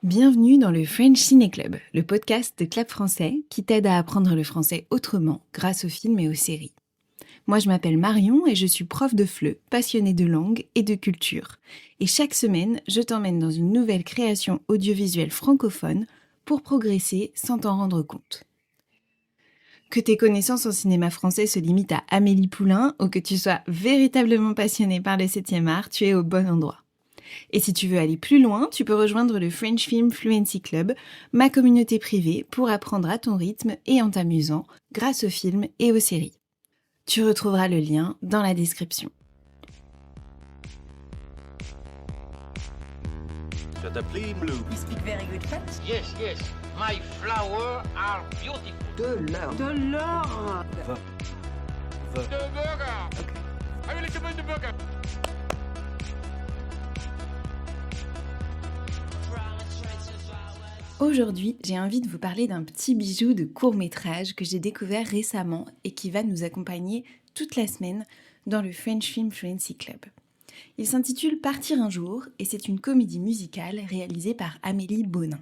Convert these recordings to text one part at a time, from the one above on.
Bienvenue dans le French Ciné Club, le podcast de Club Français qui t'aide à apprendre le français autrement grâce aux films et aux séries. Moi, je m'appelle Marion et je suis prof de FLE, passionnée de langue et de culture. Et chaque semaine, je t'emmène dans une nouvelle création audiovisuelle francophone pour progresser sans t'en rendre compte. Que tes connaissances en cinéma français se limitent à Amélie Poulain ou que tu sois véritablement passionné par le 7e art, tu es au bon endroit. Et si tu veux aller plus loin, tu peux rejoindre le French Film Fluency Club, ma communauté privée pour apprendre à ton rythme et en t'amusant grâce aux films et aux séries. Tu retrouveras le lien dans la description. The plain blue. You speak very good French. Yes, yes. My flowers are beautiful. De l'or. De l'or. The burger. Okay. I will recommend the burger. Aujourd'hui, j'ai envie de vous parler d'un petit bijou de court-métrage que j'ai découvert récemment et qui va nous accompagner toute la semaine dans le French Film Fluency Club. Il s'intitule Partir un jour et c'est une comédie musicale réalisée par Amélie Bonin.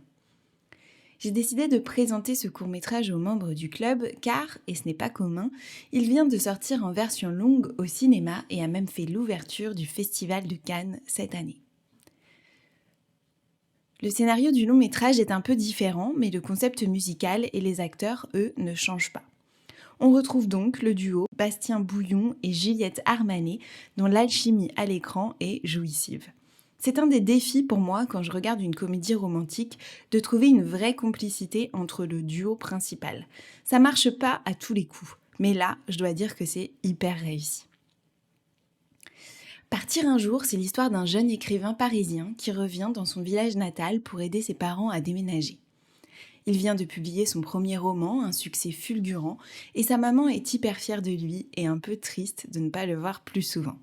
J'ai décidé de présenter ce court-métrage aux membres du club car, et ce n'est pas commun, il vient de sortir en version longue au cinéma et a même fait l'ouverture du Festival de Cannes cette année. Le scénario du long-métrage est un peu différent, mais le concept musical et les acteurs, eux, ne changent pas. On retrouve donc le duo Bastien Bouillon et Juliette Armanet, dont l'alchimie à l'écran est jouissive. C'est un des défis pour moi quand je regarde une comédie romantique de trouver une vraie complicité entre le duo principal. Ça marche pas à tous les coups, mais là, je dois dire que c'est hyper réussi. Partir un jour, c'est l'histoire d'un jeune écrivain parisien qui revient dans son village natal pour aider ses parents à déménager. Il vient de publier son premier roman, un succès fulgurant, et sa maman est hyper fière de lui et un peu triste de ne pas le voir plus souvent.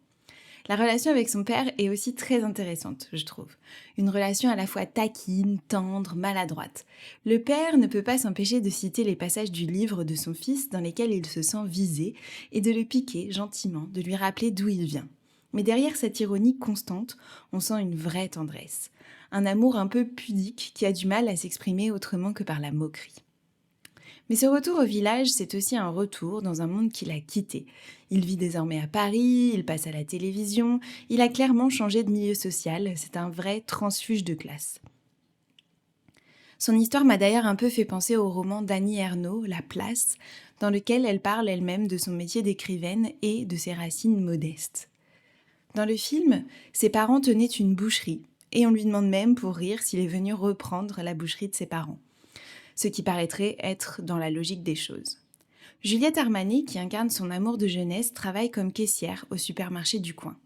La relation avec son père est aussi très intéressante, je trouve. Une relation à la fois taquine, tendre, maladroite. Le père ne peut pas s'empêcher de citer les passages du livre de son fils dans lesquels il se sent visé et de le piquer gentiment, de lui rappeler d'où il vient. Mais derrière cette ironie constante, on sent une vraie tendresse. Un amour un peu pudique qui a du mal à s'exprimer autrement que par la moquerie. Mais ce retour au village, c'est aussi un retour dans un monde qu'il a quitté. Il vit désormais à Paris, il passe à la télévision, il a clairement changé de milieu social, c'est un vrai transfuge de classe. Son histoire m'a d'ailleurs un peu fait penser au roman d'Annie Ernaux, La Place, dans lequel elle parle elle-même de son métier d'écrivaine et de ses racines modestes. Dans le film, ses parents tenaient une boucherie, et on lui demande même pour rire s'il est venu reprendre la boucherie de ses parents. Ce qui paraîtrait être dans la logique des choses. Juliette Armanet, qui incarne son amour de jeunesse, travaille comme caissière au supermarché du coin.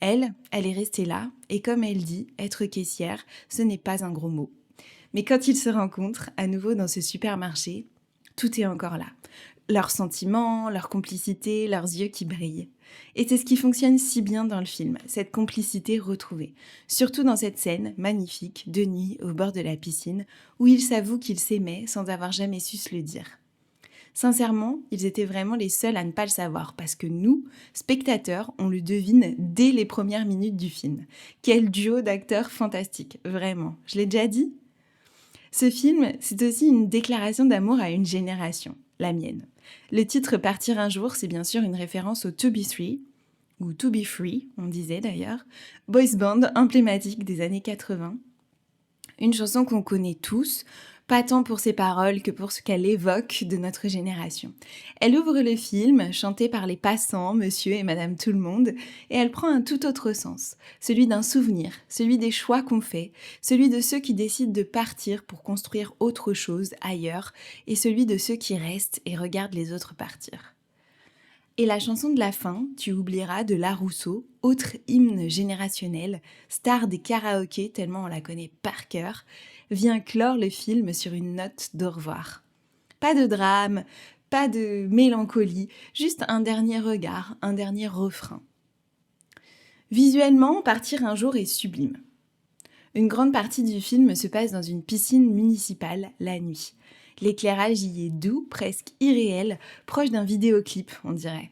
Elle est restée là, et comme elle dit, être caissière, ce n'est pas un gros mot. Mais quand ils se rencontrent, à nouveau dans ce supermarché, tout est encore là. Leurs sentiments, leur complicité, leurs yeux qui brillent. Et c'est ce qui fonctionne si bien dans le film, cette complicité retrouvée. Surtout dans cette scène magnifique, de nuit, au bord de la piscine, où ils s'avouent qu'ils s'aimaient sans avoir jamais su se le dire. Sincèrement, ils étaient vraiment les seuls à ne pas le savoir, parce que nous, spectateurs, on le devine dès les premières minutes du film. Quel duo d'acteurs fantastique, vraiment. Je l'ai déjà dit ? Ce film, c'est aussi une déclaration d'amour à une génération, la mienne. Le titre « Partir un jour », c'est bien sûr une référence au To Be Free, ou To Be Free, on disait d'ailleurs, boys band emblématique des années 80. Une chanson qu'on connaît tous, pas tant pour ses paroles que pour ce qu'elle évoque de notre génération. Elle ouvre le film, chantée par les passants, monsieur et madame tout le monde, et elle prend un tout autre sens, celui d'un souvenir, celui des choix qu'on fait, celui de ceux qui décident de partir pour construire autre chose ailleurs, et celui de ceux qui restent et regardent les autres partir. Et la chanson de la fin, Tu oublieras, de La Rousseau, autre hymne générationnel, star des karaokés tellement on la connaît par cœur, vient clore le film sur une note d'au revoir. Pas de drame, pas de mélancolie, juste un dernier regard, un dernier refrain. Visuellement, Partir un jour est sublime. Une grande partie du film se passe dans une piscine municipale la nuit. L'éclairage y est doux, presque irréel, proche d'un vidéoclip, on dirait.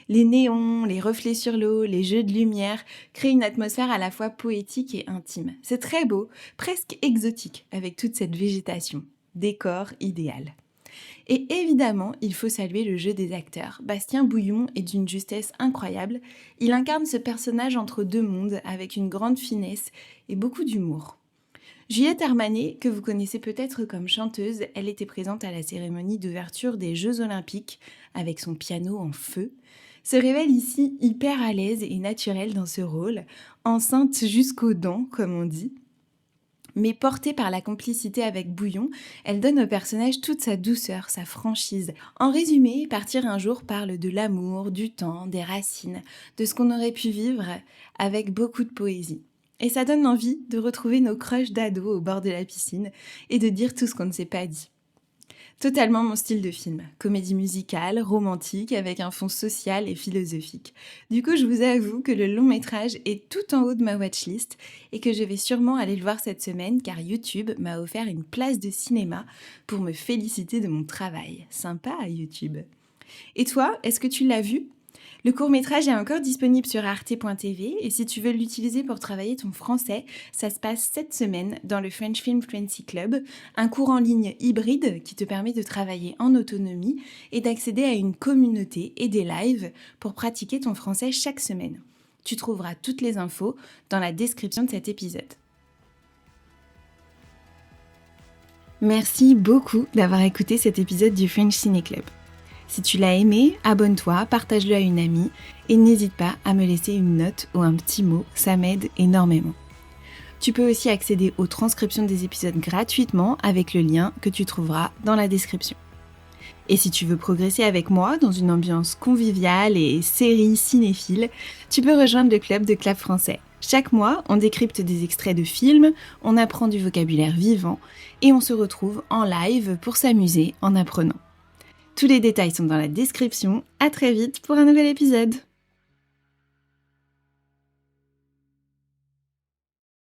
Les néons, les reflets sur l'eau, les jeux de lumière créent une atmosphère à la fois poétique et intime. C'est très beau, presque exotique avec toute cette végétation. Décor idéal. Et évidemment, il faut saluer le jeu des acteurs. Bastien Bouillon est d'une justesse incroyable. Il incarne ce personnage entre deux mondes avec une grande finesse et beaucoup d'humour. Juliette Armanet, que vous connaissez peut-être comme chanteuse, elle était présente à la cérémonie d'ouverture des Jeux Olympiques avec son piano en feu, se révèle ici hyper à l'aise et naturelle dans ce rôle, enceinte jusqu'aux dents, comme on dit. Mais portée par la complicité avec Bouillon, elle donne au personnage toute sa douceur, sa franchise. En résumé, Partir un jour parle de l'amour, du temps, des racines, de ce qu'on aurait pu vivre avec beaucoup de poésie. Et ça donne envie de retrouver nos crushs d'ados au bord de la piscine et de dire tout ce qu'on ne s'est pas dit. Totalement mon style de film, comédie musicale, romantique, avec un fond social et philosophique. Du coup, je vous avoue que le long métrage est tout en haut de ma watchlist et que je vais sûrement aller le voir cette semaine car YouTube m'a offert une place de cinéma pour me féliciter de mon travail. Sympa YouTube. Et toi, est-ce que tu l'as vu ? Le court-métrage est encore disponible sur arte.tv et si tu veux l'utiliser pour travailler ton français, ça se passe cette semaine dans le French Film Fluency Club, un cours en ligne hybride qui te permet de travailler en autonomie et d'accéder à une communauté et des lives pour pratiquer ton français chaque semaine. Tu trouveras toutes les infos dans la description de cet épisode. Merci beaucoup d'avoir écouté cet épisode du French Ciné Club. Si tu l'as aimé, abonne-toi, partage-le à une amie et n'hésite pas à me laisser une note ou un petit mot, ça m'aide énormément. Tu peux aussi accéder aux transcriptions des épisodes gratuitement avec le lien que tu trouveras dans la description. Et si tu veux progresser avec moi dans une ambiance conviviale et série cinéphile, tu peux rejoindre le club de Clap Français. Chaque mois, on décrypte des extraits de films, on apprend du vocabulaire vivant et on se retrouve en live pour s'amuser en apprenant. Tous les détails sont dans la description. À très vite pour un nouvel épisode.